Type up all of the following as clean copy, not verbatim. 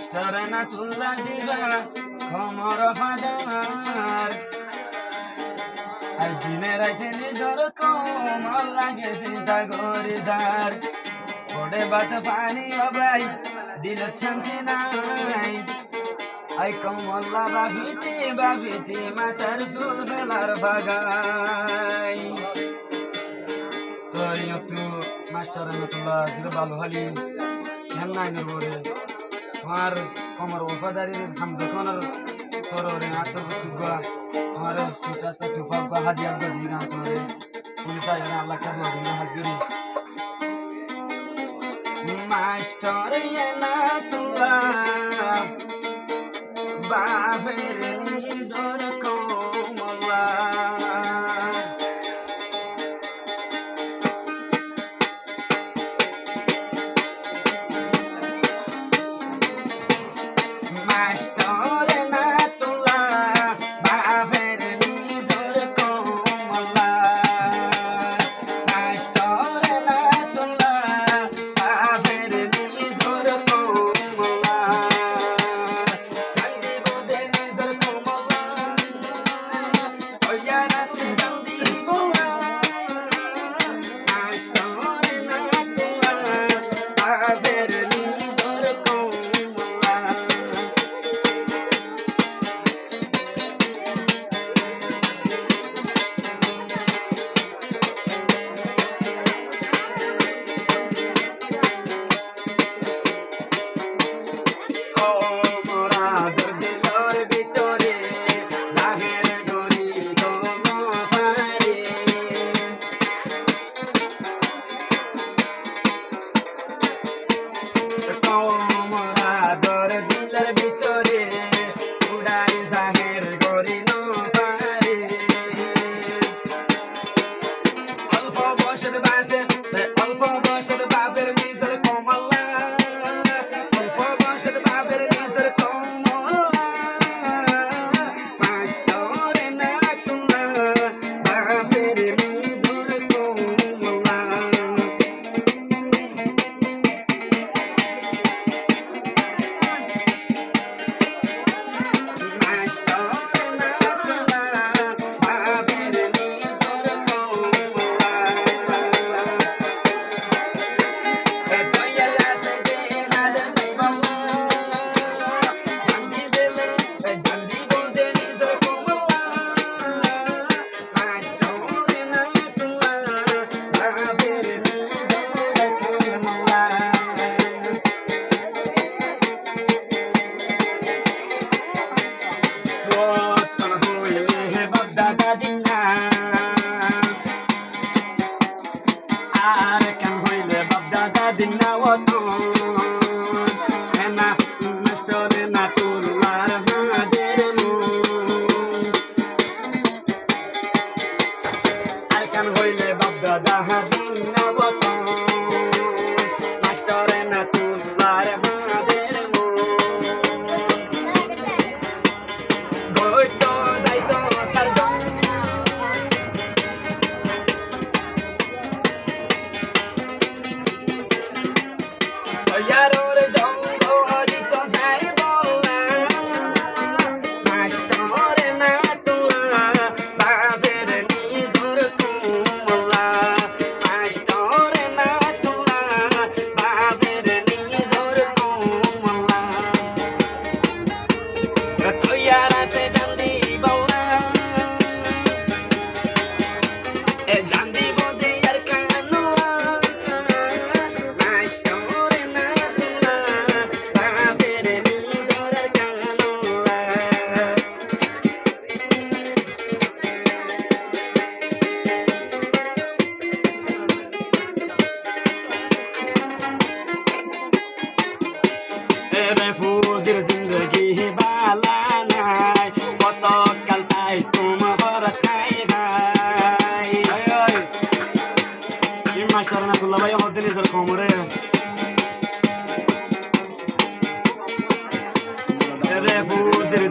Starana tulla ziba, komoro fadar. Ay dinera tene zor kom, Allah ke sinta gorizar. Ode bat pani abai, dilat shanti nai. Ay kom Allah bafiti matar sul felar bagai. তো একটু master রহমতুল্লাহ zero ভালো হলি কেন নাই নবরে আমার কমর ওফাদারির হাম দোকানের তররে আত্মবুদ্ধা আমার সুটাস্তা তুফাক বা হাদিয়া গদি না করে পুলিশ আইনা আল্লাহ কা দোয়া দিন হাজগরি মাস্টার রহমতুল্লাহ বাফের নিজর কমলা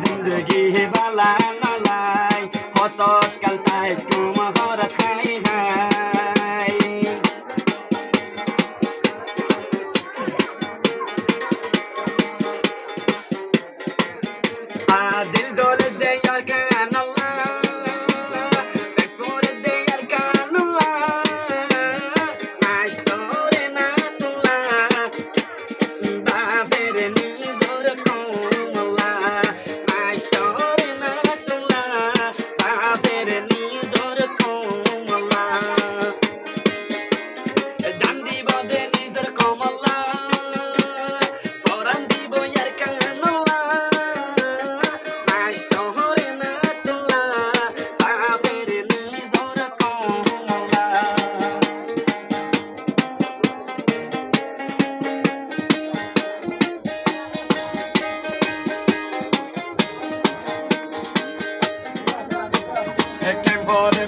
जिंदगी बाला नालाई हो तो कलता है तुम हरत হাই হাই दिल डोल दे यार कान अल्लाह पेट दे यार कान अल्लाह आज तोरे ना तुला बाफेर निजोर कोमला आज तोरे ना तुला बाफेर निजोर कोमला दांदी बदे निजोर कोमला फौरन दिबो यार कान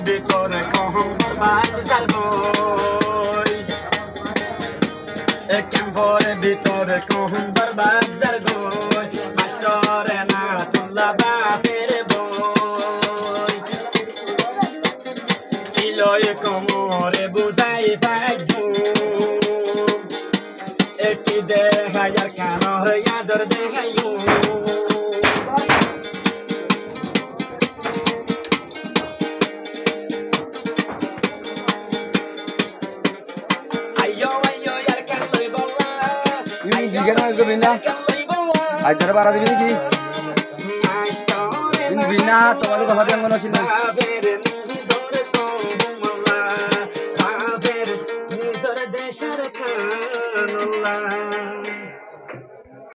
Vitore con barbati zargoi e che vuole vitore con barbati zargoi ma storia nato la va per voi ilo e comore busai fai giù e ti deja yar canor yador deja yu আজ ধরে বাড়া দিবি নাকি বিনা তোমাদের কথা দিয়ে মনে হচ্ছিল